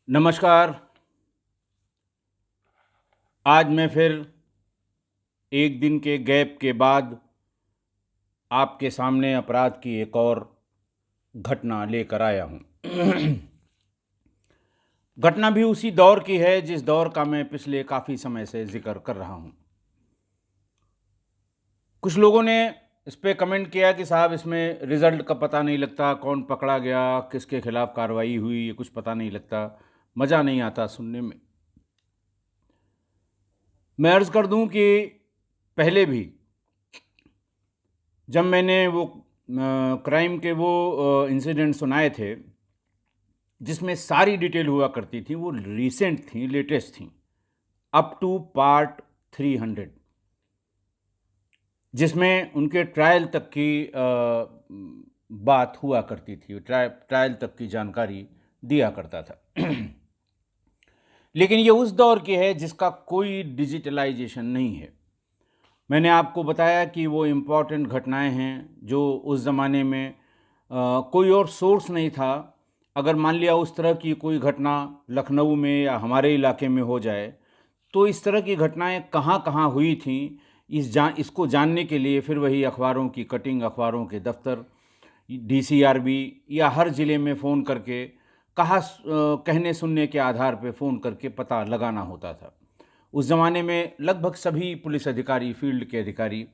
नमस्कार। आज मैं फिर एक दिन के गैप के बाद आपके सामने अपराध की एक और घटना लेकर आया हूँ। घटना भी उसी दौर की है जिस दौर का मैं पिछले काफ़ी समय से ज़िक्र कर रहा हूँ। कुछ लोगों ने इस पे कमेंट किया कि साहब इसमें रिज़ल्ट का पता नहीं लगता, कौन पकड़ा गया, किसके खिलाफ़ कार्रवाई हुई, ये कुछ पता नहीं लगता, मज़ा नहीं आता सुनने में। मैं अर्ज़ कर दूं कि पहले भी जब मैंने वो क्राइम के वो इंसिडेंट सुनाए थे जिसमें सारी डिटेल हुआ करती थी, वो रीसेंट थी, लेटेस्ट थी, अप टू पार्ट 300, जिसमें उनके ट्रायल तक की बात हुआ करती थी, ट्रायल तक की जानकारी दिया करता था। लेकिन ये उस दौर की है जिसका कोई डिजिटलाइजेशन नहीं है। मैंने आपको बताया कि वो इम्पॉर्टेंट घटनाएं हैं जो उस ज़माने में कोई और सोर्स नहीं था। अगर मान लिया उस तरह की कोई घटना लखनऊ में या हमारे इलाके में हो जाए, तो इस तरह की घटनाएं कहाँ कहाँ हुई थीं, इसको जानने के लिए फिर वही अखबारों की कटिंग, अखबारों के दफ्तर, डीसीआरबी या हर ज़िले में फ़ोन करके कहने सुनने के आधार पे फ़ोन करके पता लगाना होता था। उस ज़माने में लगभग सभी पुलिस अधिकारी, फील्ड के अधिकारी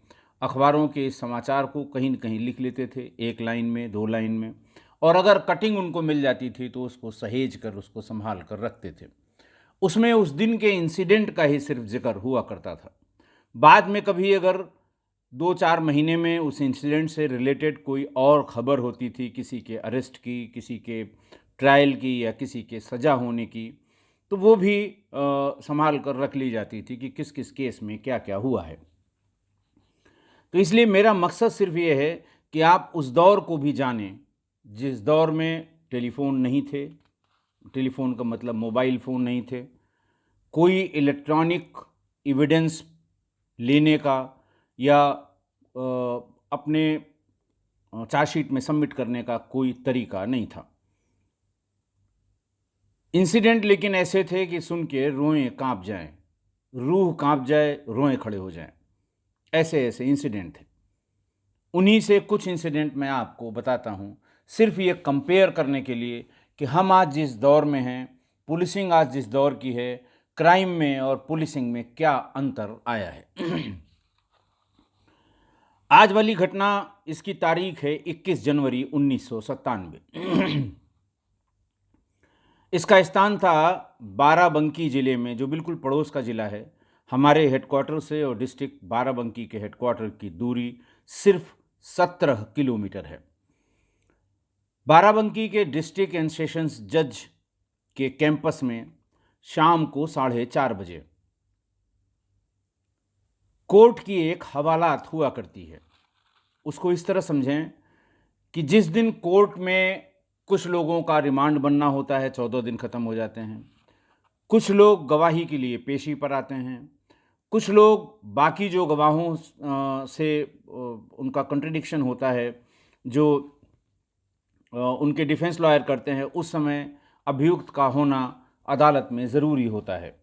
अखबारों के इस समाचार को कहीं न कहीं लिख लेते थे, 1 लाइन में, 2 लाइन में, और अगर कटिंग उनको मिल जाती थी तो उसको सहेज कर, उसको सँभाल कर रखते थे। उसमें उस दिन के इंसिडेंट का ही सिर्फ़ ज़िक्र हुआ करता था। बाद में कभी अगर 2-4 महीने में उस इंसिडेंट से रिलेटेड कोई और खबर होती थी, किसी के अरेस्ट की, किसी के ट्रायल की या किसी के सज़ा होने की, तो वो भी सँभाल कर रख ली जाती थी कि किस-किस केस में क्या-क्या हुआ है। तो इसलिए मेरा मकसद सिर्फ़ ये है कि आप उस दौर को भी जानें, जिस दौर में टेलीफ़ोन नहीं थे, टेलीफ़ोन का मतलब मोबाइल फ़ोन नहीं थे, कोई इलेक्ट्रॉनिक एविडेंस लेने का या अपने चार्जशीट में सबमिट करने का कोई तरीका नहीं था। इंसिडेंट लेकिन ऐसे थे कि सुन के रोएँ काँप जाएँ, रूह काँप जाए, रोएँ खड़े हो जाएँ। ऐसे-ऐसे इंसिडेंट थे। उन्हीं से कुछ इंसिडेंट मैं आपको बताता हूँ, सिर्फ़ ये कंपेयर करने के लिए कि हम आज जिस दौर में हैं, पुलिसिंग आज जिस दौर की है, क्राइम में और पुलिसिंग में क्या अंतर आया है। आज वाली घटना, इसकी तारीख है 21 जनवरी 1997। इसका स्थान था बाराबंकी ज़िले में, जो बिल्कुल पड़ोस का ज़िला है। हमारे हेडक्वार्टर से और डिस्ट्रिक्ट बाराबंकी के हेडक्वार्टर की दूरी सिर्फ 17 किलोमीटर है। बाराबंकी के डिस्ट्रिक्ट एंड सेशंस जज के कैंपस में शाम को 4:30 बजे कोर्ट की एक हवालात हुआ करती है। उसको इस तरह समझें कि जिस दिन कोर्ट में कुछ लोगों का रिमांड बनना होता है, 14 दिन ख़त्म हो जाते हैं। कुछ लोग गवाही के लिए पेशी पर आते हैं। कुछ लोग बाकी जो गवाहों से उनका कंट्रडिक्शन होता है, जो उनके डिफेंस लॉयर करते हैं, उस समय अभियुक्त का होना अदालत में ज़रूरी होता है,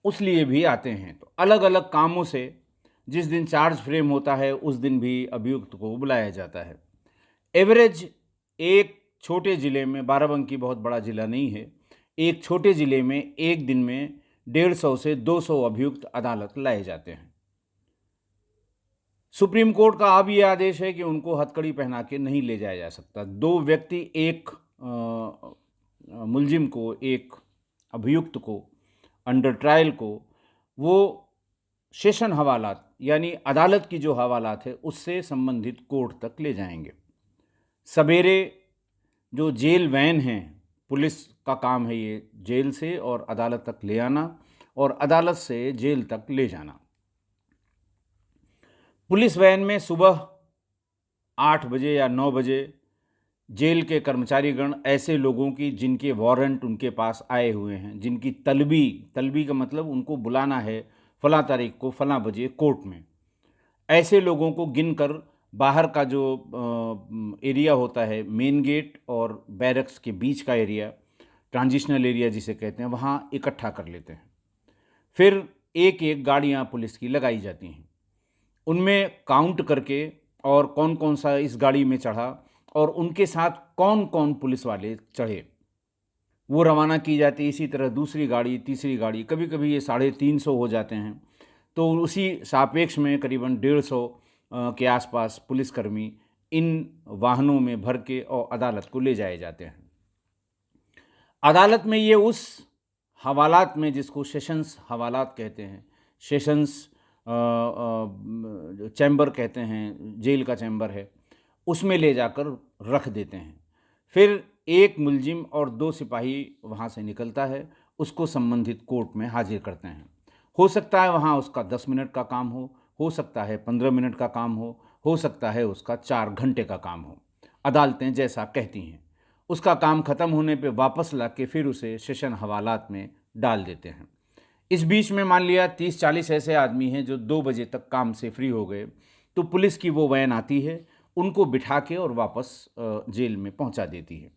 उस लिए भी आते हैं। तो अलग-अलग कामों से जिस दिन चार्ज फ्रेम होता है, उस दिन भी अभियुक्त को बुलाया जाता है। एवरेज एक छोटे ज़िले में, बाराबंकी बहुत बड़ा ज़िला नहीं है, एक छोटे ज़िले में एक दिन में 150 से 200 अभियुक्त अदालत लाए जाते हैं। सुप्रीम कोर्ट का अब ये आदेश है कि उनको हथकड़ी पहना के नहीं ले जाया जा सकता। 2 व्यक्ति, एक मुलजिम को, एक अभियुक्त को, अंडर ट्रायल को, वो सेशन हवालात यानी अदालत की जो हवालात है उससे संबंधित कोर्ट तक ले जाएंगे। सवेरे जो जेल वैन हैं, पुलिस का काम है ये जेल से और अदालत तक ले आना और अदालत से जेल तक ले जाना। पुलिस वैन में सुबह 8 बजे या 9 बजे जेल के कर्मचारीगण ऐसे लोगों की जिनके वारंट उनके पास आए हुए हैं, जिनकी तलबी तलबी का मतलब उनको बुलाना है फलां तारीख को फलां बजे कोर्ट में, ऐसे लोगों को गिनकर बाहर का जो एरिया होता है, मेन गेट और बैरक्स के बीच का एरिया, ट्रांजिशनल एरिया जिसे कहते हैं, वहाँ इकट्ठा कर लेते हैं। फिर एक एक गाड़ियाँ पुलिस की लगाई जाती हैं, उनमें काउंट करके और कौन कौन सा इस गाड़ी में चढ़ा और उनके साथ कौन कौन पुलिस वाले चढ़े, वो रवाना की जाती है। इसी तरह दूसरी गाड़ी, तीसरी गाड़ी, कभी कभी ये 350 हो जाते हैं। तो उसी सापेक्ष में करीबन 150 के आसपास पुलिसकर्मी इन वाहनों में भर के और अदालत को ले जाए जाते हैं। अदालत में ये उस हवालात में, जिसको सेशंस हवालात कहते हैं, सेशंस चैम्बर कहते हैं, जेल का चैम्बर है, उसमें ले जाकर रख देते हैं। फिर एक मुलजिम और 2 सिपाही वहाँ से निकलता है, उसको संबंधित कोर्ट में हाजिर करते हैं। हो सकता है वहाँ उसका 10 मिनट का काम हो सकता है 15 मिनट का काम हो सकता है उसका 4 घंटे का काम हो। अदालतें जैसा कहती हैं। उसका काम ख़त्म होने पे वापस ला के फिर उसे सेशन हवालात में डाल देते हैं। इस बीच में मान लिया 30-40 ऐसे आदमी हैं जो 2 बजे तक काम से फ्री हो गए, तो पुलिस की वो वैन आती है, उनको बिठा के और वापस जेल में पहुंचा देती है।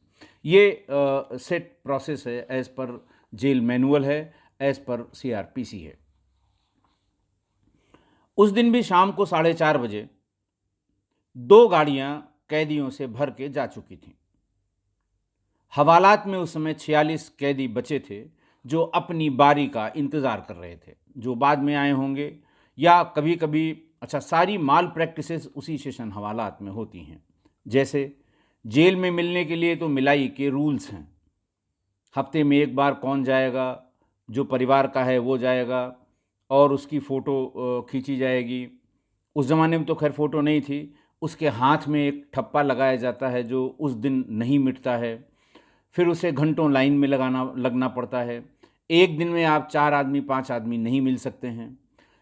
ये सेट प्रोसेस है, एज़ पर जेल मैनुअल है, एज़ पर CRPC है। उस दिन भी शाम को 4:30 बजे 2 गाड़ियां कैदियों से भर के जा चुकी थीं। हवालात में उस समय 46 कैदी बचे थे जो अपनी बारी का इंतज़ार कर रहे थे, जो बाद में आए होंगे या कभी कभी। अच्छा, सारी माल प्रैक्टिसेस उसी सेशन हवालात में होती हैं। जैसे जेल में मिलने के लिए तो मिलाई के रूल्स हैं। हफ्ते में एक बार कौन जाएगा, जो परिवार का है वो जाएगा और उसकी फ़ोटो खींची जाएगी। उस ज़माने में तो खैर फ़ोटो नहीं थी। उसके हाथ में एक ठप्पा लगाया जाता है जो उस दिन नहीं मिटता है। फिर उसे घंटों लाइन में लगना पड़ता है। एक दिन में आप 4 आदमी 5 आदमी नहीं मिल सकते हैं।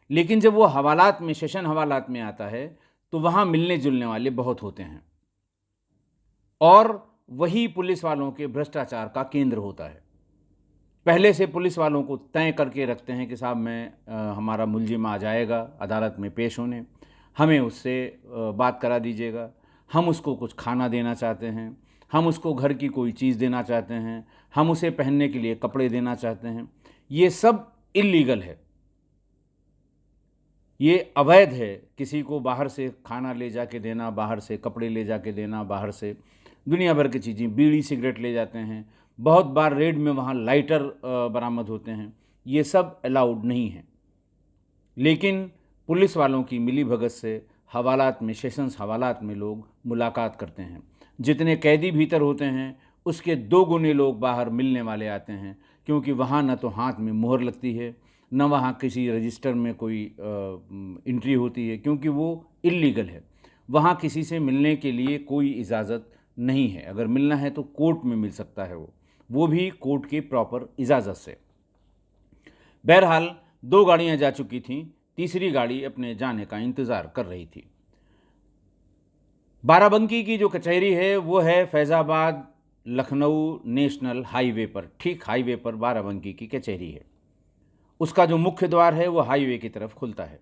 लेकिन जब वो हवालात में, सेशन हवालात में आता है, तो वहाँ मिलने जुलने वाले बहुत होते हैं और वही पुलिस वालों के भ्रष्टाचार का केंद्र होता है। पहले से पुलिस वालों को तय करके रखते हैं कि साहब हमारा मुलजिम आ जाएगा अदालत में पेश होने, हमें उससे बात करा दीजिएगा, हम उसको कुछ खाना देना चाहते हैं, हम उसको घर की कोई चीज़ देना चाहते हैं, हम उसे पहनने के लिए कपड़े देना चाहते हैं। ये सब इल्लीगल है, ये अवैध है। किसी को बाहर से खाना ले जाके देना, बाहर से कपड़े ले जाके देना, बाहर से दुनिया भर की चीज़ें, बीड़ी सिगरेट ले जाते हैं। बहुत बार रेड में वहाँ लाइटर बरामद होते हैं। ये सब अलाउड नहीं है। लेकिन पुलिस वालों की मिलीभगत से हवालात में, सेशंस हवालात में लोग मुलाकात करते हैं। जितने कैदी भीतर होते हैं उसके 2 गुने लोग बाहर मिलने वाले आते हैं, क्योंकि वहाँ न तो हाथ में मोहर लगती है, न वहाँ किसी रजिस्टर में कोई एंट्री होती है, क्योंकि वो इल्लीगल है। वहाँ किसी से मिलने के लिए कोई इजाज़त नहीं है। अगर मिलना है तो कोर्ट में मिल सकता है, वो भी कोर्ट की प्रॉपर इजाज़त से। बहरहाल 2 गाड़ियाँ जा चुकी थीं, तीसरी गाड़ी अपने जाने का इंतज़ार कर रही थी। बाराबंकी की जो कचहरी है वो है फैज़ाबाद लखनऊ नेशनल हाईवे पर, ठीक हाईवे पर बाराबंकी की कचहरी है। उसका जो मुख्य द्वार है वो हाईवे की तरफ खुलता है।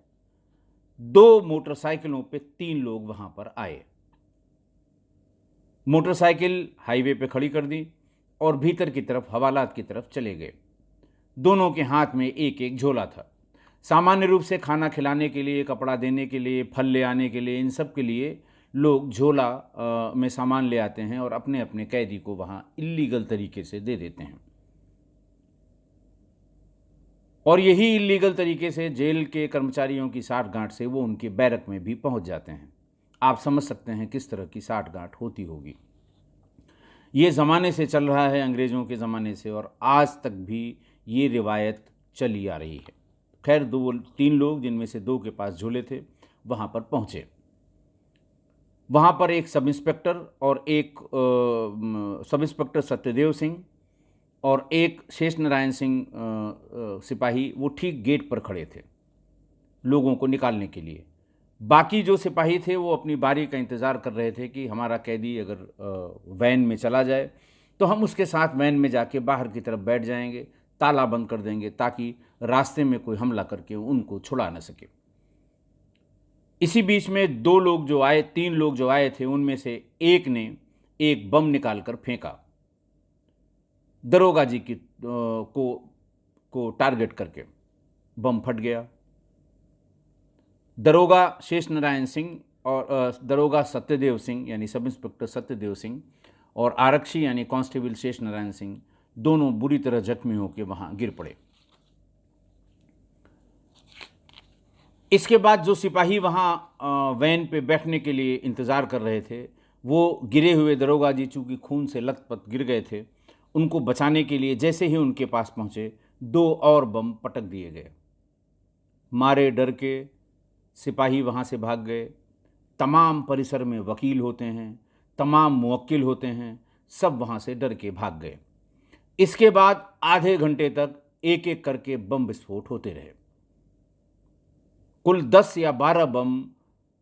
2 मोटरसाइकिलों पे 3 लोग वहां पर आए। मोटरसाइकिल हाईवे पे खड़ी कर दी और भीतर की तरफ, हवालात की तरफ चले गए। दोनों के हाथ में एक एक झोला था। सामान्य रूप से खाना खिलाने के लिए, कपड़ा देने के लिए, फल ले आने के लिए, इन सब के लिए लोग झोला में सामान ले आते हैं और अपने अपने कैदी को वहाँ इल्लीगल तरीके से दे देते हैं। और यही इल्लीगल तरीके से जेल के कर्मचारियों की साठगांठ से वो उनके बैरक में भी पहुंच जाते हैं। आप समझ सकते हैं किस तरह की साठगांठ होती होगी। ये ज़माने से चल रहा है, अंग्रेज़ों के ज़माने से, और आज तक भी ये रिवायत चली आ रही है। खैर 2-3 लोग, जिनमें से 2 के पास झोले थे, वहाँ पर पहुँचे। वहाँ पर एक सब इंस्पेक्टर और एक सब इंस्पेक्टर सत्यदेव सिंह और एक शेष नारायण सिंह सिपाही, वो ठीक गेट पर खड़े थे लोगों को निकालने के लिए। बाकी जो सिपाही थे वो अपनी बारी का इंतज़ार कर रहे थे कि हमारा कैदी अगर वैन में चला जाए तो हम उसके साथ वैन में जाके बाहर की तरफ बैठ जाएंगे, ताला बंद कर देंगे ताकि रास्ते में कोई हमला करके उनको छुड़ा न सके। इसी बीच में 3 लोग जो आए थे, उनमें से एक ने एक बम निकालकर फेंका। दरोगा जी की को टारगेट करके बम फट गया। दरोगा शेष नारायण सिंह और दरोगा सत्यदेव सिंह यानी सब इंस्पेक्टर सत्यदेव सिंह और आरक्षी यानी कांस्टेबल शेष नारायण सिंह दोनों बुरी तरह जख्मी होकर वहां गिर पड़े। इसके बाद जो सिपाही वहां वैन पे बैठने के लिए इंतज़ार कर रहे थे, वो गिरे हुए दरोगा जी चूँकि खून से लथपथ गिर गए थे, उनको बचाने के लिए जैसे ही उनके पास पहुँचे, 2 और बम पटक दिए गए। मारे डर के सिपाही वहाँ से भाग गए। तमाम परिसर में वकील होते हैं, तमाम मुवक्किल होते हैं, सब वहाँ से डर के भाग गए। इसके बाद आधे घंटे तक एक एक करके बम विस्फोट होते रहे। कुल 10 या 12 बम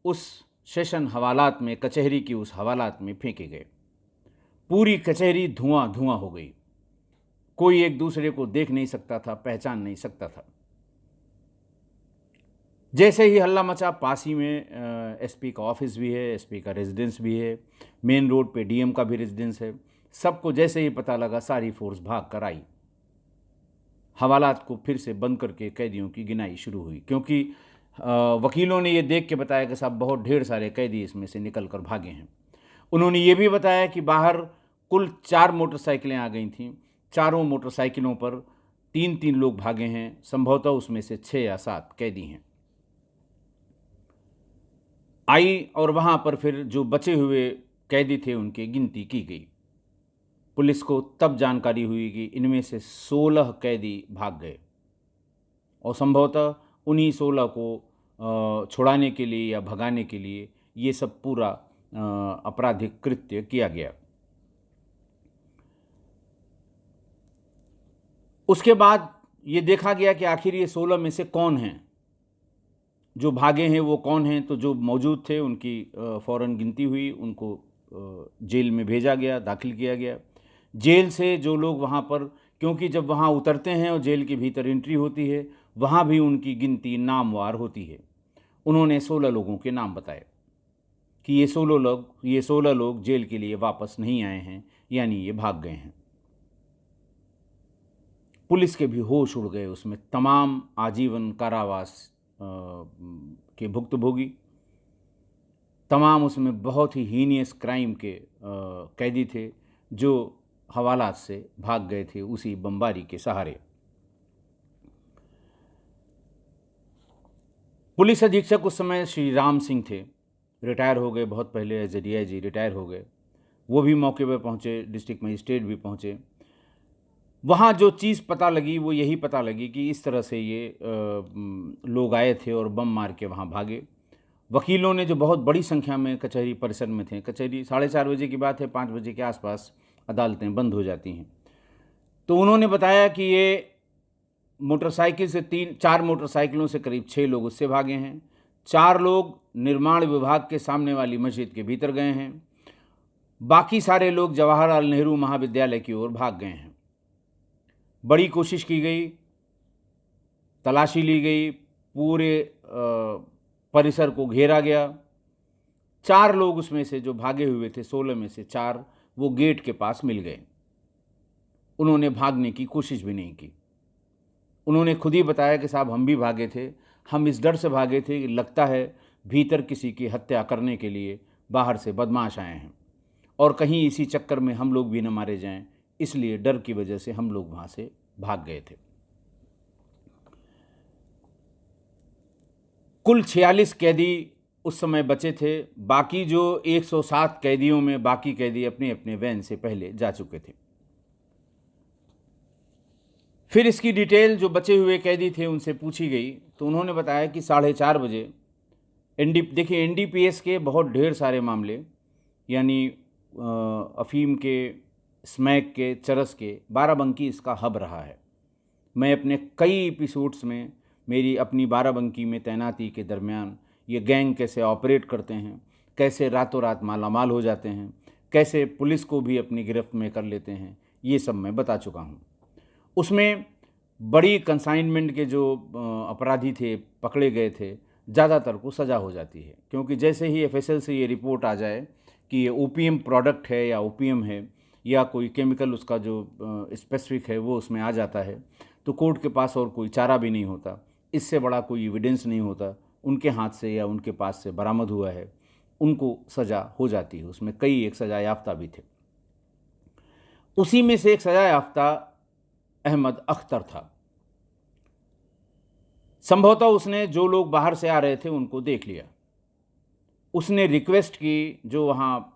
उस सेशन हवालात में, कचहरी की उस हवालात में फेंके गए। पूरी कचहरी धुआं धुआं हो गई। कोई एक दूसरे को देख नहीं सकता था, पहचान नहीं सकता था। जैसे ही हल्ला मचा, पास ही में एसपी का ऑफिस भी है, एसपी का रेजिडेंस भी है, मेन रोड पे डीएम का भी रेजिडेंस है। सबको जैसे ही पता लगा, सारी फोर्स भाग कर आई। हवालात को फिर से बंद करके कैदियों की गिनाई शुरू हुई, क्योंकि वकीलों ने ये देख के बताया कि साहब बहुत ढेर सारे कैदी इसमें से निकल कर भागे हैं। उन्होंने ये भी बताया कि बाहर कुल 4 मोटरसाइकिलें आ गई थीं। चारों मोटरसाइकिलों पर 3-3 लोग भागे हैं। संभवतः उसमें से 6 या 7 कैदी हैं। आई और वहाँ पर फिर जो बचे हुए कैदी थे उनकी गिनती की गई। पुलिस को तब जानकारी हुई कि इनमें से 16 कैदी भाग गए और संभवतः उन्हीं 16 को छुड़ाने के लिए या भगाने के लिए ये सब पूरा आपराधिक कृत्य किया गया। उसके बाद ये देखा गया कि आखिर ये 16 में से कौन हैं जो भागे हैं, वो कौन हैं। तो जो मौजूद थे उनकी फ़ौरन गिनती हुई, उनको जेल में भेजा गया, दाखिल किया गया। जेल से जो लोग वहाँ पर, क्योंकि जब वहाँ उतरते हैं और जेल के भीतर एंट्री होती है, वहाँ भी उनकी गिनती नामवार होती है। उन्होंने 16 लोगों के नाम बताए कि ये 16 लोग जेल के लिए वापस नहीं आए हैं, यानी ये भाग गए हैं। पुलिस के भी होश उड़ गए। उसमें तमाम आजीवन कारावास के भुक्तभोगी, तमाम उसमें बहुत ही हीनियस क्राइम के कैदी थे जो हवालात से भाग गए थे उसी बमबारी के सहारे। पुलिस अधीक्षक उस समय श्री राम सिंह थे, रिटायर हो गए बहुत पहले, एज ए डीआईजी रिटायर हो गए। वो भी मौके पर पहुँचे, डिस्ट्रिक्ट मजिस्ट्रेट भी पहुँचे। वहाँ जो चीज़ पता लगी वो यही पता लगी कि इस तरह से ये लोग आए थे और बम मार के वहाँ भागे। वकीलों ने, जो बहुत बड़ी संख्या में कचहरी परिसर में थे, कचहरी 4:30 बजे की बात है, 5 बजे के आसपास अदालतें बंद हो जाती हैं, तो उन्होंने बताया कि ये मोटरसाइकिल से 4 मोटरसाइकिलों से करीब 6 लोग उससे भागे हैं। 4 लोग निर्माण विभाग के सामने वाली मस्जिद के भीतर गए हैं। बाकी सारे लोग जवाहरलाल नेहरू महाविद्यालय की ओर भाग गए हैं। बड़ी कोशिश की गई, तलाशी ली गई, पूरे परिसर को घेरा गया। 4 लोग उसमें से जो भागे हुए थे, 16 में से 4, वो गेट के पास मिल गए। उन्होंने भागने की कोशिश भी नहीं की। उन्होंने खुद ही बताया कि साहब हम भी भागे थे, हम इस डर से भागे थे कि लगता है भीतर किसी की हत्या करने के लिए बाहर से बदमाश आए हैं और कहीं इसी चक्कर में हम लोग भी न मारे जाएं, इसलिए डर की वजह से हम लोग वहाँ से भाग गए थे। कुल 46 कैदी उस समय बचे थे। बाकी जो 107 कैदियों में बाकी कैदी अपने अपने वैन से पहले जा चुके थे। फिर इसकी डिटेल जो बचे हुए कैदी थे उनसे पूछी गई तो उन्होंने बताया कि 4:30 बजे देखिए एनडीपीएस के बहुत ढेर सारे मामले, यानी अफीम के, स्मैक के, चरस के, बाराबंकी इसका हब रहा है। मैं अपने कई एपिसोड्स में मेरी अपनी बाराबंकी में तैनाती के दरमियान ये गैंग कैसे ऑपरेट करते हैं, कैसे रातों रात मालामाल हो जाते हैं, कैसे पुलिस को भी अपनी गिरफ्त में कर लेते हैं, ये सब मैं बता चुका हूँ। उसमें बड़ी कंसाइनमेंट के जो अपराधी थे, पकड़े गए थे, ज़्यादातर को सज़ा हो जाती है, क्योंकि जैसे ही एफएसएल से ये रिपोर्ट आ जाए कि ये ओपीएम प्रोडक्ट है या ओपीएम है, या कोई केमिकल उसका जो स्पेसिफिक है वो उसमें आ जाता है, तो कोर्ट के पास और कोई चारा भी नहीं होता, इससे बड़ा कोई एविडेंस नहीं होता, उनके हाथ से या उनके पास से बरामद हुआ है, उनको सज़ा हो जाती है। उसमें कई एक सज़ा याफ्ता भी थे। उसी में से एक सज़ा याफ्ता अहमद अख्तर था। संभवतः उसने जो लोग बाहर से आ रहे थे उनको देख लिया। उसने रिक्वेस्ट की जो वहाँ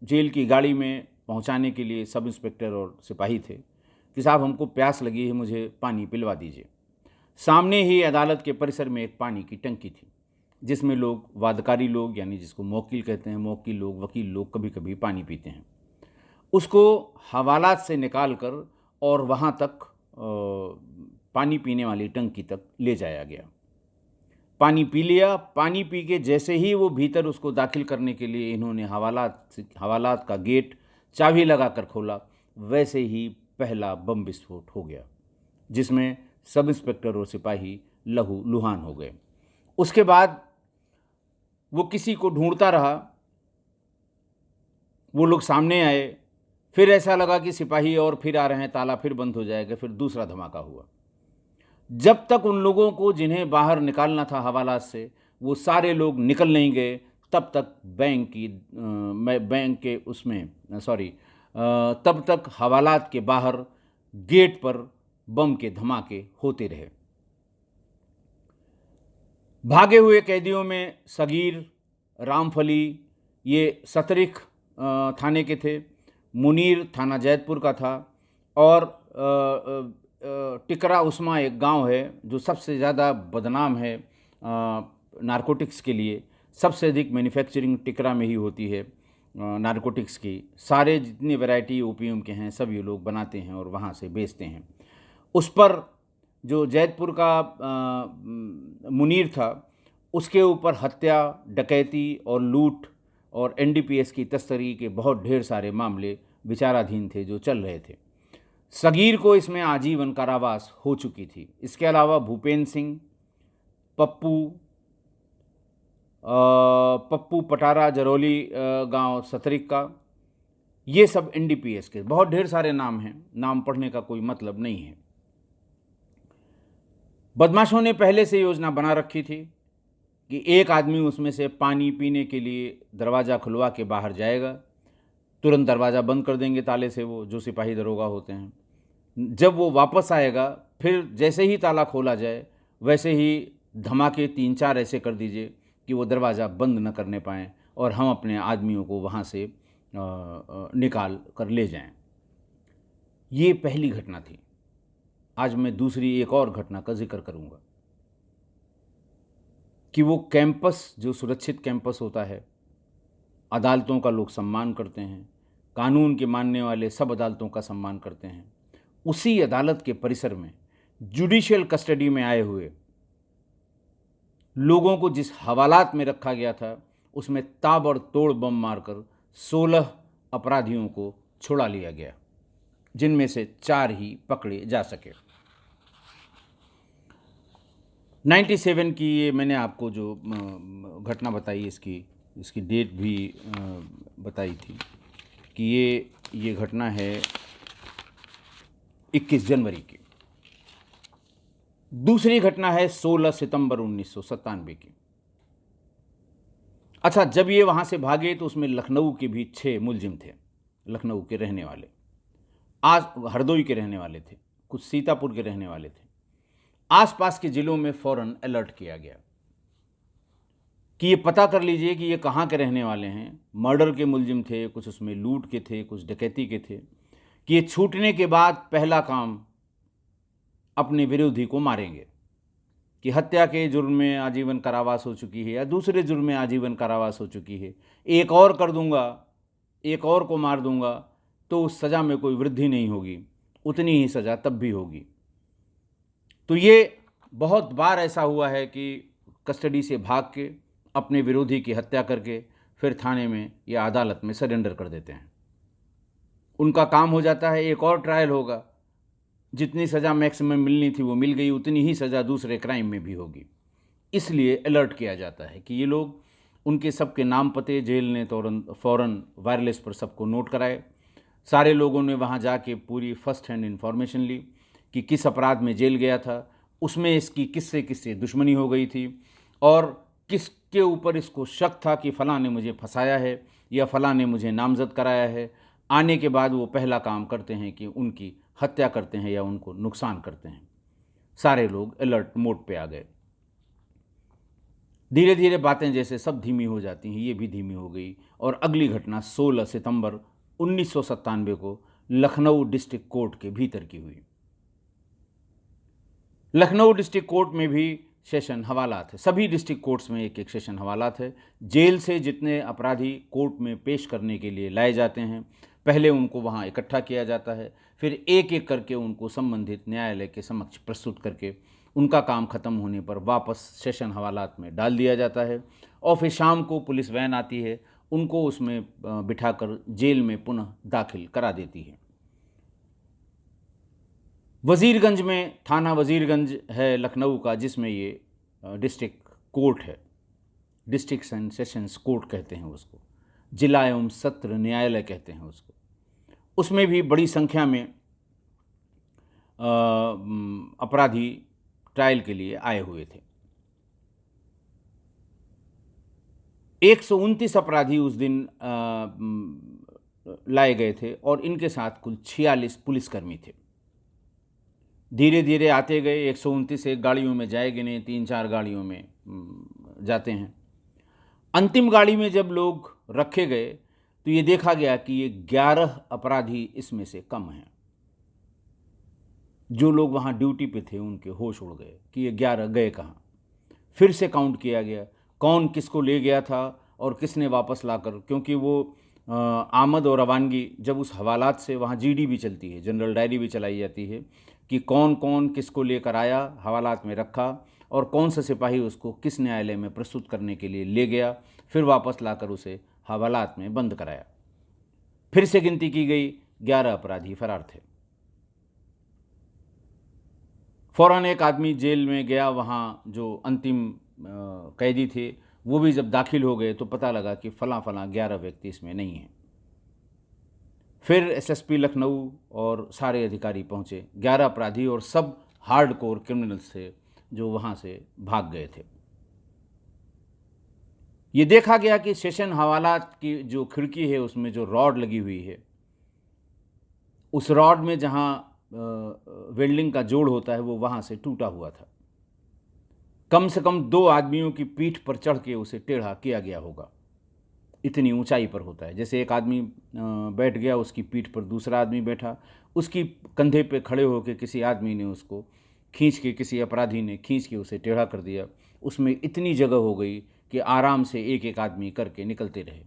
जेल की गाड़ी में पहुँचाने के लिए सब इंस्पेक्टर और सिपाही थे कि साहब हमको प्यास लगी है, मुझे पानी पिलवा दीजिए। सामने ही अदालत के परिसर में एक पानी की टंकी थी जिसमें लोग, वादकारी लोग यानी जिसको मौकिल कहते हैं, मौकिल लोग, वकील लोग कभी कभी पानी पीते हैं। उसको हवालात से निकाल कर और वहाँ तक पानी पीने वाली टंकी तक ले जाया गया। पानी पी लिया। पानी पी के जैसे ही वो भीतर उसको दाखिल करने के लिए इन्होंने हवालात का गेट चाबी लगा कर खोला, वैसे ही पहला बम विस्फोट हो गया जिसमें सब इंस्पेक्टर और सिपाही लहू लुहान हो गए। उसके बाद वो किसी को ढूंढता रहा, वो लोग सामने आए, फिर ऐसा लगा कि सिपाही और फिर आ रहे हैं, ताला फिर बंद हो जाएगा, फिर दूसरा धमाका हुआ। जब तक उन लोगों को जिन्हें बाहर निकालना था हवालात से, वो सारे लोग निकल नहीं गए, तब तक तब तक हवालात के बाहर गेट पर बम के धमाके होते रहे। भागे हुए कैदियों में सगीर, रामफली, ये सतरिख थाने के थे, मुनीर थाना जैतपुर का था, और टिकरा उस्मा एक गांव है जो सबसे ज़्यादा बदनाम है नारकोटिक्स के लिए। सबसे अधिक मैन्युफैक्चरिंग टिकरा में ही होती है नारकोटिक्स की। सारे जितनी वैरायटी ओपीएम के हैं सब ये लोग बनाते हैं और वहाँ से बेचते हैं। उस पर जो जैतपुर का मुनीर था, उसके ऊपर हत्या, डकैती और लूट और एनडीपीएस की तस्करी के बहुत ढेर सारे मामले विचाराधीन थे जो चल रहे थे। सगीर को इसमें आजीवन कारावास हो चुकी थी। इसके अलावा भूपेंद्र सिंह, पप्पू पटारा जरौली गांव सतरिक का, ये सब एनडीपीएस के बहुत ढेर सारे नाम हैं, नाम पढ़ने का कोई मतलब नहीं है। बदमाशों ने पहले से योजना बना रखी थी कि एक आदमी उसमें से पानी पीने के लिए दरवाज़ा खुलवा के बाहर जाएगा, तुरंत दरवाज़ा बंद कर देंगे ताले से, वो जो सिपाही दरोगा होते हैं। जब वो वापस आएगा, फिर जैसे ही ताला खोला जाए वैसे ही धमाके 3-4 ऐसे कर दीजिए कि वो दरवाज़ा बंद न करने पाएँ और हम अपने आदमियों को वहाँ से निकाल कर ले जाएं। ये पहली घटना थी। आज मैं दूसरी एक और घटना का जिक्र करूँगा कि वो कैंपस, जो सुरक्षित कैंपस होता है, अदालतों का लोग सम्मान करते हैं, कानून के मानने वाले सब अदालतों का सम्मान करते हैं, उसी अदालत के परिसर में जुडिशियल कस्टडी में आए हुए लोगों को जिस हवालात में रखा गया था, उसमें ताबड़तोड़ बम मारकर 16 अपराधियों को छुड़ा लिया गया, जिनमें से 4 ही पकड़े जा सके। 97 की ये मैंने आपको जो घटना बताई, इसकी डेट भी बताई थी कि ये घटना है 21 जनवरी की। दूसरी घटना है 16 सितंबर 1997 की। अच्छा, जब ये वहाँ से भागे तो उसमें लखनऊ के भी 6 मुलजिम थे, लखनऊ के रहने वाले, आज हरदोई के रहने वाले थे, कुछ सीतापुर के रहने वाले थे। आसपास के ज़िलों में फ़ौरन अलर्ट किया गया कि ये पता कर लीजिए कि ये कहाँ के रहने वाले हैं। मर्डर के मुलजिम थे, कुछ उसमें लूट के थे, कुछ डकैती के थे, कि ये छूटने के बाद पहला काम अपने विरोधी को मारेंगे, कि हत्या के जुर्म में आजीवन कारावास हो चुकी है या दूसरे जुर्म में आजीवन कारावास हो चुकी है, एक और कर दूंगा, एक और को मार दूंगा तो उस सज़ा में कोई वृद्धि नहीं होगी, उतनी ही सज़ा तब भी होगी। तो ये बहुत बार ऐसा हुआ है कि कस्टडी से भाग के अपने विरोधी की हत्या करके फिर थाने में या अदालत में सरेंडर कर देते हैं। उनका काम हो जाता है, एक और ट्रायल होगा, जितनी सज़ा मैक्सिमम मिलनी थी वो मिल गई, उतनी ही सज़ा दूसरे क्राइम में भी होगी। इसलिए अलर्ट किया जाता है कि ये लोग उनके सबके नाम पते जेल ने फ़ौरन वायरलेस पर सबको नोट कराए। सारे लोगों ने वहाँ जाके पूरी फर्स्ट हैंड इन्फॉर्मेशन ली कि किस अपराध में जेल गया था, उसमें इसकी किससे किससे दुश्मनी हो गई थी और किसके ऊपर इसको शक था कि फ़लाँ ने मुझे फंसाया है या फ़लाँ ने मुझे नामज़द कराया है। आने के बाद वो पहला काम करते हैं कि उनकी हत्या करते हैं या उनको नुकसान करते हैं। सारे लोग अलर्ट मोड पे आ गए। धीरे धीरे बातें जैसे सब धीमी हो जाती हैं, ये भी धीमी हो गई और अगली घटना 16 सितंबर 1997 को लखनऊ डिस्ट्रिक्ट कोर्ट के भीतर की हुई। लखनऊ डिस्ट्रिक्ट कोर्ट में भी सेशन हवालात है। सभी डिस्ट्रिक्ट कोर्ट्स में एक एक सेशन हवालात है। जेल से जितने अपराधी कोर्ट में पेश करने के लिए लाए जाते हैं, पहले उनको वहाँ इकट्ठा किया जाता है, फिर एक एक करके उनको संबंधित न्यायालय के समक्ष प्रस्तुत करके उनका काम ख़त्म होने पर वापस सेशन हवालात में डाल दिया जाता है और फिर शाम को पुलिस वैन आती है, उनको उसमें बिठाकर जेल में पुनः दाखिल करा देती है। वज़ीरगंज में थाना वज़ीरगंज है लखनऊ का, जिसमें ये डिस्ट्रिक्ट कोर्ट है। डिस्ट्रिक्ट एंड सेशंस कोर्ट कहते हैं उसको, जिला एवं सत्र न्यायालय कहते हैं उसको। उसमें भी बड़ी संख्या में अपराधी ट्रायल के लिए आए हुए थे। 129 अपराधी उस दिन लाए गए थे और इनके साथ कुल 46 पुलिसकर्मी थे। धीरे धीरे आते गए, 129 एक गाड़ियों में जाएंगे नहीं, 3-4 गाड़ियों में जाते हैं। अंतिम गाड़ी में जब लोग रखे गए तो ये देखा गया कि ये 11 अपराधी इसमें से कम हैं। जो लोग वहाँ ड्यूटी पे थे उनके होश उड़ गए कि ये 11 गए कहाँ। फिर से काउंट किया गया कौन किसको ले गया था और किसने वापस लाकर, क्योंकि वो आमद और रवानगी जब उस हवालात से वहाँ जीडी भी चलती है, जनरल डायरी भी चलाई जाती है कि कौन कौन किसको लेकर आया, हवालात में रखा और कौन सा सिपाही उसको किस न्यायालय में प्रस्तुत करने के लिए ले गया, फिर वापस लाकर उसे हवालात में बंद कराया। फिर से गिनती की गई, 11 अपराधी फरार थे। फ़ौरन एक आदमी जेल में गया, वहाँ जो अंतिम कैदी थे वो भी जब दाखिल हो गए तो पता लगा कि फ़लाँ 11 व्यक्ति इसमें नहीं हैं। फिर एसएसपी लखनऊ और सारे अधिकारी पहुँचे। 11 अपराधी और सब हार्डकोर क्रिमिनल्स थे जो वहाँ से भाग गए थे। ये देखा गया कि सेशन हवालात की जो खिड़की है उसमें जो रॉड लगी हुई है, उस रॉड में जहाँ वेल्डिंग का जोड़ होता है वो वहाँ से टूटा हुआ था। कम से कम 2 आदमियों की पीठ पर चढ़ के उसे टेढ़ा किया गया होगा, इतनी ऊंचाई पर होता है। जैसे एक आदमी बैठ गया, उसकी पीठ पर दूसरा आदमी बैठा, उसकी कंधे पे खड़े होकर किसी आदमी ने उसको खींच के, किसी अपराधी ने खींच के उसे टेढ़ा कर दिया। उसमें इतनी जगह हो गई कि आराम से एक एक आदमी करके निकलते रहे।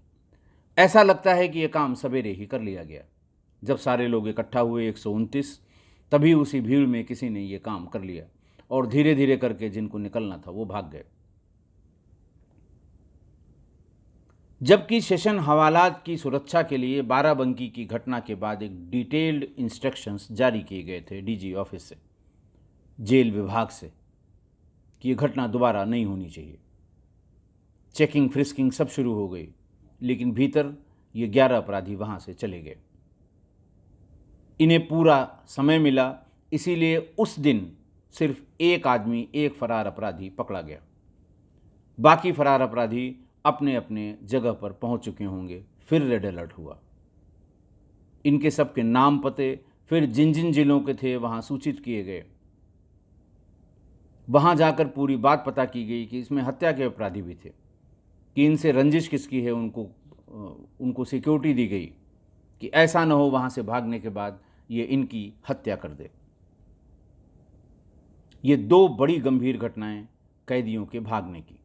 ऐसा लगता है कि यह काम सवेरे ही कर लिया गया। जब सारे लोग इकट्ठा हुए 129, तभी उसी भीड़ में किसी ने ये काम कर लिया और धीरे धीरे करके जिनको निकलना था वो भाग गए। जबकि सेशन हवालात की सुरक्षा के लिए बाराबंकी की घटना के बाद एक डिटेल्ड इंस्ट्रक्शंस जारी किए गए थे डीजी ऑफिस से, जेल विभाग से, कि ये घटना दोबारा नहीं होनी चाहिए। चेकिंग फ्रिस्किंग सब शुरू हो गई, लेकिन भीतर ये 11 अपराधी वहाँ से चले गए। इन्हें पूरा समय मिला, इसीलिए उस दिन सिर्फ एक आदमी, एक फरार अपराधी पकड़ा गया। बाकी फरार अपराधी अपने अपने जगह पर पहुंच चुके होंगे। फिर रेड अलर्ट हुआ। इनके सबके नाम पते फिर जिन जिन जिलों के थे वहाँ सूचित किए गए। वहाँ जाकर पूरी बात पता की गई कि इसमें हत्या के अपराधी भी थे, कि इनसे रंजिश किसकी है, उनको सिक्योरिटी दी गई कि ऐसा न हो वहाँ से भागने के बाद ये इनकी हत्या कर दे। ये 2 बड़ी गंभीर घटनाएं कैदियों के भागने की,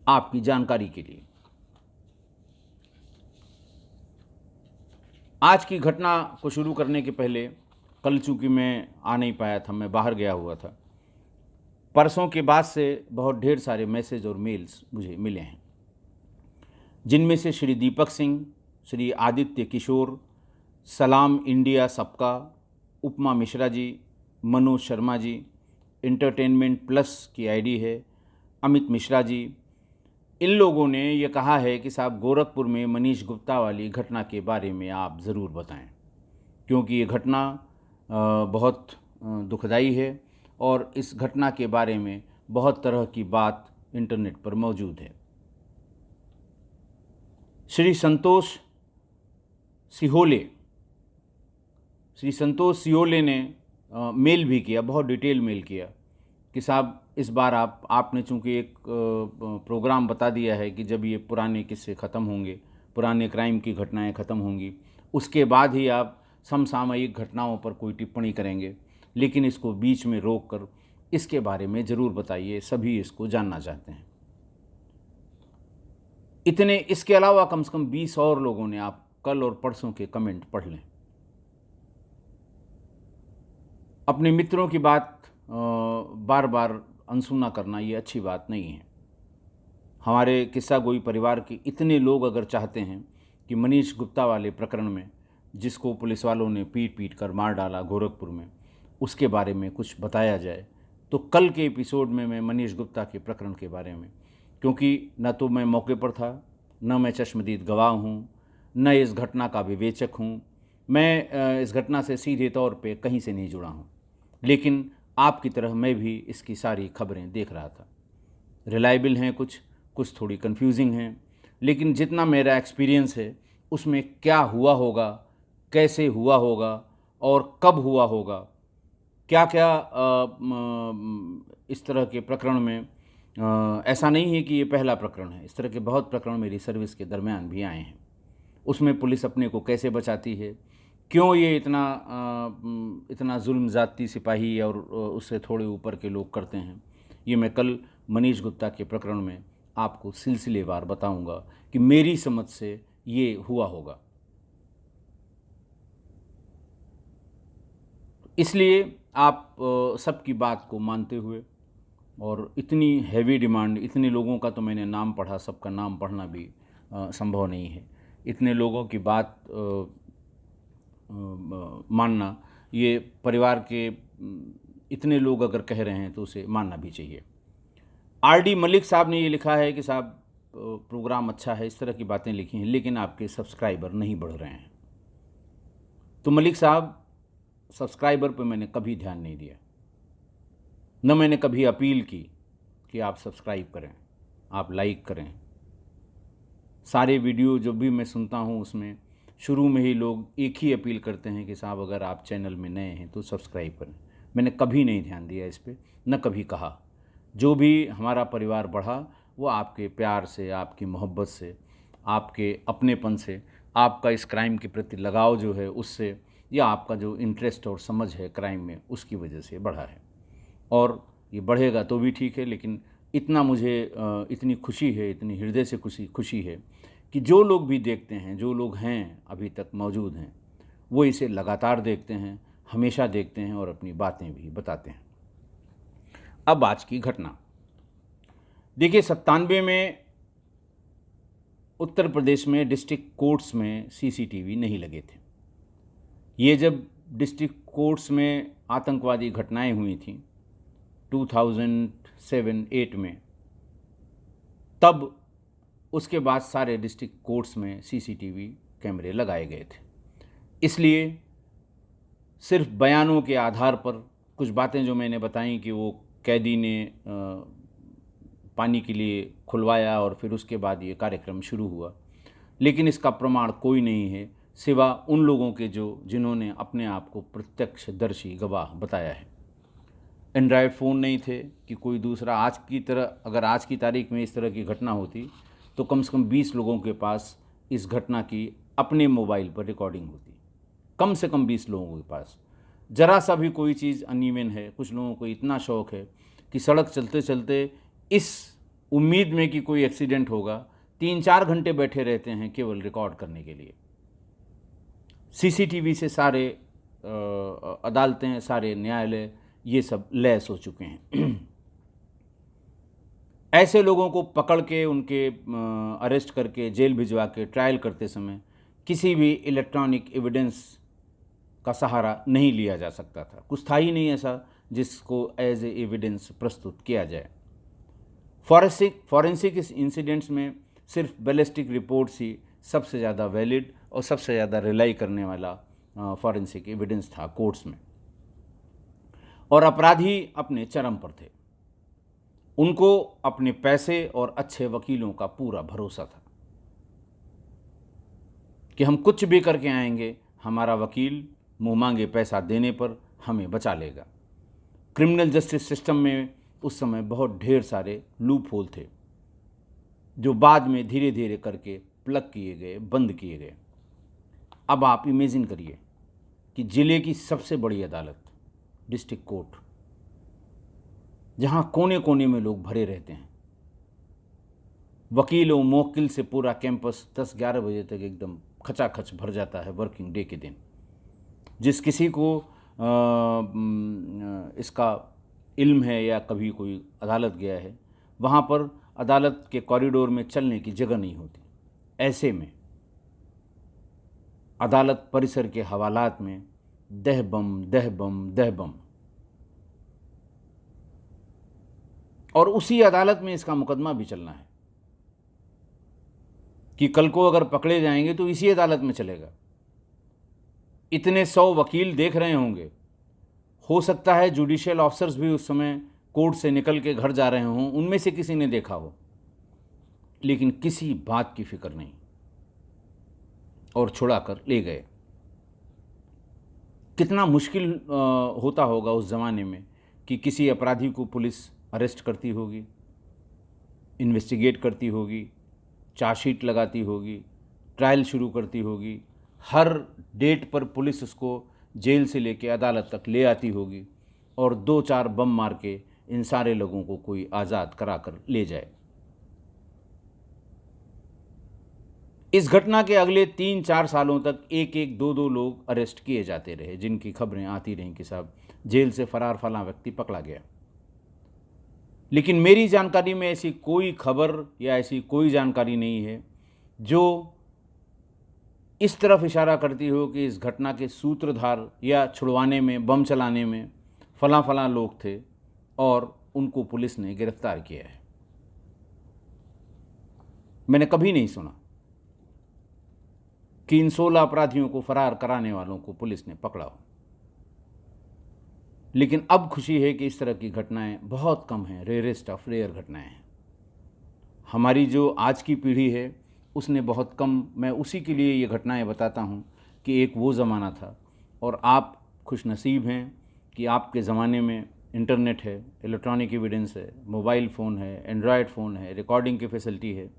आपकी जानकारी के लिए। आज की घटना को शुरू करने के पहले, कल चूंकि मैं आ नहीं पाया था, मैं बाहर गया हुआ था, परसों के बाद से बहुत ढेर सारे मैसेज और मेल्स मुझे मिले हैं, जिनमें से श्री दीपक सिंह, श्री आदित्य किशोर, सलाम इंडिया सबका, उपमा मिश्रा जी, मनोज शर्मा जी, एंटरटेनमेंट प्लस की आईडी है, अमित मिश्रा जी, इन लोगों ने ये कहा है कि साहब गोरखपुर में मनीष गुप्ता वाली घटना के बारे में आप ज़रूर बताएं, क्योंकि ये घटना बहुत दुखदाई है और इस घटना के बारे में बहुत तरह की बात इंटरनेट पर मौजूद है। श्री संतोष सिहोले ने मेल भी किया, बहुत डिटेल मेल किया कि साहब इस बार आपने चूँकि एक प्रोग्राम बता दिया है कि जब ये पुराने किस्से ख़त्म होंगे, पुराने क्राइम की घटनाएं ख़त्म होंगी, उसके बाद ही आप समसामयिक घटनाओं पर कोई टिप्पणी करेंगे, लेकिन इसको बीच में रोक कर इसके बारे में ज़रूर बताइए, सभी इसको जानना चाहते हैं। इसके अलावा कम से कम 20 और लोगों ने, आप कल और परसों के कमेंट पढ़ लें। अपने मित्रों की बात बार बार अनसुना करना ये अच्छी बात नहीं है। हमारे किस्सा गोई परिवार के इतने लोग अगर चाहते हैं कि मनीष गुप्ता वाले प्रकरण में, जिसको पुलिस वालों ने पीट पीट कर मार डाला गोरखपुर में, उसके बारे में कुछ बताया जाए, तो कल के एपिसोड में मैं मनीष गुप्ता के प्रकरण के बारे में, क्योंकि न तो मैं मौके पर था, न मैं चश्मदीद गवाह हूँ, न इस घटना का विवेचक हूँ, मैं इस घटना से सीधे तौर पे कहीं से नहीं जुड़ा हूँ, लेकिन आपकी तरह मैं भी इसकी सारी खबरें देख रहा था। रिलायबल हैं कुछ थोड़ी कंफ्यूजिंग हैं, लेकिन जितना मेरा एक्सपीरियंस है उसमें क्या हुआ होगा, कैसे हुआ होगा और कब हुआ होगा, क्या क्या इस तरह के प्रकरण में, ऐसा नहीं है कि ये पहला प्रकरण है, इस तरह के बहुत प्रकरण मेरी सर्विस के दरमियान भी आए हैं। उसमें पुलिस अपने को कैसे बचाती है, क्यों ये इतना जुल्म ज़ाती सिपाही और उससे थोड़े ऊपर के लोग करते हैं, ये मैं कल मनीष गुप्ता के प्रकरण में आपको सिलसिलेवार बताऊंगा कि मेरी समझ से ये हुआ होगा। इसलिए आप सबकी बात को मानते हुए, और इतनी हैवी डिमांड, इतने लोगों का तो मैंने नाम पढ़ा, सबका नाम पढ़ना भी संभव नहीं है, इतने लोगों की बात मानना, ये परिवार के इतने लोग अगर कह रहे हैं तो उसे मानना भी चाहिए। आरडी मलिक साहब ने ये लिखा है कि साहब प्रोग्राम अच्छा है, इस तरह की बातें लिखी हैं, लेकिन आपके सब्सक्राइबर नहीं बढ़ रहे हैं। तो मलिक साहब, सब्सक्राइबर पर मैंने कभी ध्यान नहीं दिया, न मैंने कभी अपील की कि आप सब्सक्राइब करें, आप लाइक करें। सारे वीडियो जो भी मैं सुनता हूँ उसमें शुरू में ही लोग एक ही अपील करते हैं कि साहब अगर आप चैनल में नए हैं तो सब्सक्राइब करें। मैंने कभी नहीं ध्यान दिया इस पर, न कभी कहा। जो भी हमारा परिवार बढ़ा वो आपके प्यार से, आपकी मोहब्बत से, आपके अपनेपन से, आपका इस क्राइम के प्रति लगाव जो है उससे, या आपका जो इंटरेस्ट और समझ है क्राइम में, उसकी वजह से बढ़ा है। और ये बढ़ेगा तो भी ठीक है, लेकिन इतना मुझे इतनी खुशी है, इतनी हृदय से खुशी है कि जो लोग भी देखते हैं, जो लोग हैं अभी तक मौजूद हैं, वो इसे लगातार देखते हैं, हमेशा देखते हैं और अपनी बातें भी बताते हैं। अब आज की घटना देखिए, 97 में उत्तर प्रदेश में डिस्ट्रिक्ट कोर्ट्स में सीसीटीवी नहीं लगे थे। ये जब डिस्ट्रिक्ट कोर्ट्स में आतंकवादी घटनाएं हुई थी 2007-8 में, तब उसके बाद सारे डिस्ट्रिक्ट कोर्ट्स में सीसीटीवी कैमरे लगाए गए थे। इसलिए सिर्फ बयानों के आधार पर कुछ बातें जो मैंने बताई कि वो कैदी ने पानी के लिए खुलवाया और फिर उसके बाद ये कार्यक्रम शुरू हुआ, लेकिन इसका प्रमाण कोई नहीं है सिवा उन लोगों के जिन्होंने अपने आप को प्रत्यक्षदर्शी गवाह बताया है। एंड्रॉयड फ़ोन नहीं थे कि कोई दूसरा, आज की तरह अगर आज की तारीख में इस तरह की घटना होती तो कम से कम 20 लोगों के पास इस घटना की अपने मोबाइल पर रिकॉर्डिंग होती, कम से कम 20 लोगों के पास। ज़रा सा भी कोई चीज़ अनइवन है, कुछ लोगों को इतना शौक़ है कि सड़क चलते चलते इस उम्मीद में कि कोई एक्सीडेंट होगा 3-4 घंटे बैठे रहते हैं केवल रिकॉर्ड करने के लिए। सीसीटीवी से सारे अदालतें, सारे न्यायालय ये सब लैस हो चुके हैं। ऐसे लोगों को पकड़ के, उनके अरेस्ट करके, जेल भिजवा के ट्रायल करते समय किसी भी इलेक्ट्रॉनिक एविडेंस का सहारा नहीं लिया जा सकता था। कुछ था ही नहीं ऐसा जिसको एज ए एविडेंस प्रस्तुत किया जाए। फॉरेंसिक इंसिडेंट्स में सिर्फ बैलिस्टिक रिपोर्ट्स ही सबसे ज़्यादा वैलिड और सबसे ज़्यादा रिलाई करने वाला फॉरेंसिक एविडेंस था कोर्ट्स में। और अपराधी अपने चरम पर थे। उनको अपने पैसे और अच्छे वकीलों का पूरा भरोसा था कि हम कुछ भी करके आएंगे, हमारा वकील मुंह मांगे पैसा देने पर हमें बचा लेगा। क्रिमिनल जस्टिस सिस्टम में उस समय बहुत ढेर सारे लूप होल थे जो बाद में धीरे धीरे करके प्लग किए गए, बंद किए गए। अब आप इमेजिन करिए कि ज़िले की सबसे बड़ी अदालत, डिस्ट्रिक्ट कोर्ट, जहां कोने कोने में लोग भरे रहते हैं, वकीलों मुवक्किल से पूरा कैंपस 10-11 बजे तक एकदम खचाखच भर जाता है वर्किंग डे के दिन। जिस किसी को इसका इल्म है या कभी कोई अदालत गया है, वहाँ पर अदालत के कॉरिडोर में चलने की जगह नहीं होती। ऐसे में अदालत परिसर के हवालात में दह बम दह बम दह बम, और उसी अदालत में इसका मुकदमा भी चलना है कि कल को अगर पकड़े जाएंगे तो इसी अदालत में चलेगा। इतने 100 वकील देख रहे होंगे। हो सकता है जुडिशियल ऑफिसर्स भी उस समय कोर्ट से निकल के घर जा रहे हों, उनमें से किसी ने देखा हो, लेकिन किसी बात की फिक्र नहीं और छुड़ा कर ले गए। कितना मुश्किल होता होगा उस ज़माने में कि किसी अपराधी को पुलिस अरेस्ट करती होगी, इन्वेस्टिगेट करती होगी, चार्जशीट लगाती होगी, ट्रायल शुरू करती होगी, हर डेट पर पुलिस उसको जेल से लेके अदालत तक ले आती होगी और 2-4 बम मार के इन सारे लोगों को कोई आज़ाद करा कर ले जाए। इस घटना के अगले 3-4 सालों तक एक-एक 2-2 लोग अरेस्ट किए जाते रहे, जिनकी खबरें आती रहीं कि साहब जेल से फरार फलां व्यक्ति पकड़ा गया। लेकिन मेरी जानकारी में ऐसी कोई खबर या ऐसी कोई जानकारी नहीं है जो इस तरफ इशारा करती हो कि इस घटना के सूत्रधार या छुड़वाने में, बम चलाने में फलां फलां लोग थे और उनको पुलिस ने गिरफ्तार किया है। मैंने कभी नहीं सुना कि इन 16 अपराधियों को फरार कराने वालों को पुलिस ने पकड़ा हो। लेकिन अब खुशी है कि इस तरह की घटनाएं बहुत कम हैं, रेयरेस्ट ऑफ रेयर घटनाएं हैं। हमारी जो आज की पीढ़ी है उसने बहुत कम, मैं उसी के लिए ये घटनाएं बताता हूँ कि एक वो ज़माना था और आप खुशनसीब हैं कि आपके ज़माने में इंटरनेट है, इलेक्ट्रॉनिक एविडेंस है, मोबाइल फ़ोन है, एंड्रॉयड फ़ोन है, रिकॉर्डिंग की फैसिलिटी है।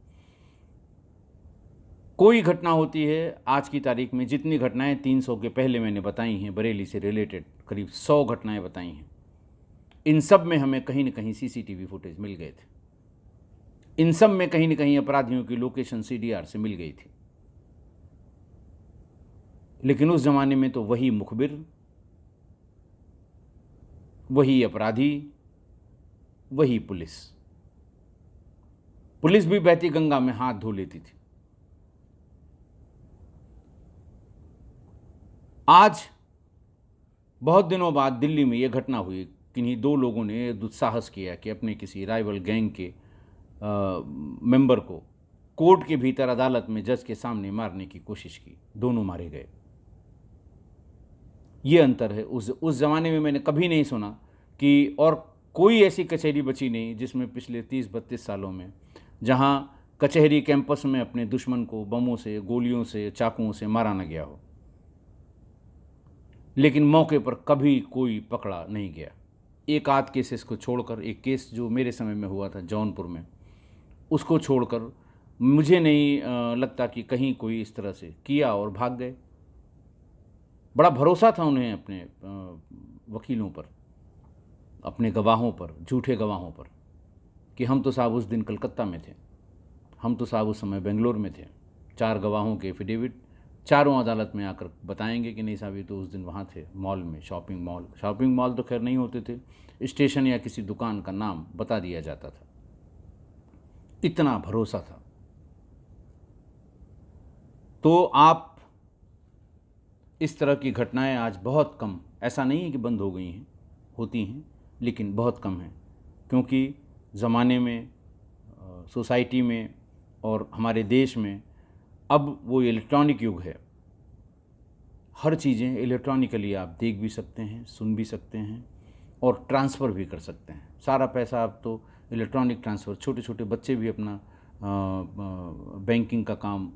कोई घटना होती है आज की तारीख में, जितनी घटनाएं 300 के पहले मैंने बताई हैं, बरेली से रिलेटेड करीब 100 घटनाएं बताई हैं, इन सब में हमें कहीं न कहीं सीसीटीवी फुटेज मिल गए थे। इन सब में कहीं न कहीं अपराधियों की लोकेशन सीडीआर से मिल गई थी। लेकिन उस ज़माने में तो वही मुखबिर, वही अपराधी, वही पुलिस। पुलिस भी बहती गंगा में हाथ धो लेती थी। आज बहुत दिनों बाद दिल्ली में यह घटना हुई। किन्हीं 2 लोगों ने दुस्साहस किया कि अपने किसी राइवल गैंग के मेंबर को कोर्ट के भीतर अदालत में जज के सामने मारने की कोशिश की। दोनों मारे गए। ये अंतर है। उस ज़माने में मैंने कभी नहीं सुना कि, और कोई ऐसी कचहरी बची नहीं जिसमें पिछले 30-32 सालों में जहां कचहरी कैंपस में अपने दुश्मन को बमों से, गोलियों से, चाकुओं से मारा न गया हो। लेकिन मौके पर कभी कोई पकड़ा नहीं गया। एक आध केसेस को छोड़कर, एक केस जो मेरे समय में हुआ था जौनपुर में, उसको छोड़कर मुझे नहीं लगता कि कहीं कोई इस तरह से किया और भाग गए। बड़ा भरोसा था उन्हें अपने वकीलों पर, अपने गवाहों पर, झूठे गवाहों पर, कि हम तो साहब उस दिन कलकत्ता में थे, हम तो साहब उस समय बेंगलोर में थे। 4 गवाहों के एफिडेविट चारों अदालत में आकर बताएंगे कि नहीं साहब ये तो उस दिन वहाँ थे मॉल में, शॉपिंग मॉल तो खैर नहीं होते थे, स्टेशन या किसी दुकान का नाम बता दिया जाता था। इतना भरोसा था। तो आप इस तरह की घटनाएं आज बहुत कम, ऐसा नहीं है कि बंद हो गई हैं, होती हैं, लेकिन बहुत कम हैं, क्योंकि ज़माने में सोसाइटी में और हमारे देश में अब वो इलेक्ट्रॉनिक युग है। हर चीज़ें इलेक्ट्रॉनिकली आप देख भी सकते हैं, सुन भी सकते हैं और ट्रांसफ़र भी कर सकते हैं। सारा पैसा अब तो इलेक्ट्रॉनिक ट्रांसफ़र, छोटे छोटे बच्चे भी अपना बैंकिंग का काम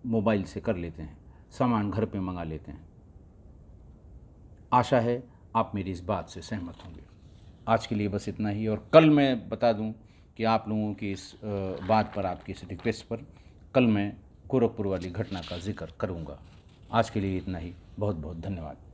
मोबाइल से कर लेते हैं, सामान घर पे मंगा लेते हैं। आशा है आप मेरी इस बात से सहमत होंगे। आज के लिए बस इतना ही, और कल मैं बता दूं कि आप लोगों की इस बात पर, आपकी इस रिक्वेस्ट पर कल मैं गोरखपुर वाली घटना का जिक्र करूंगा। आज के लिए इतना ही। बहुत बहुत धन्यवाद।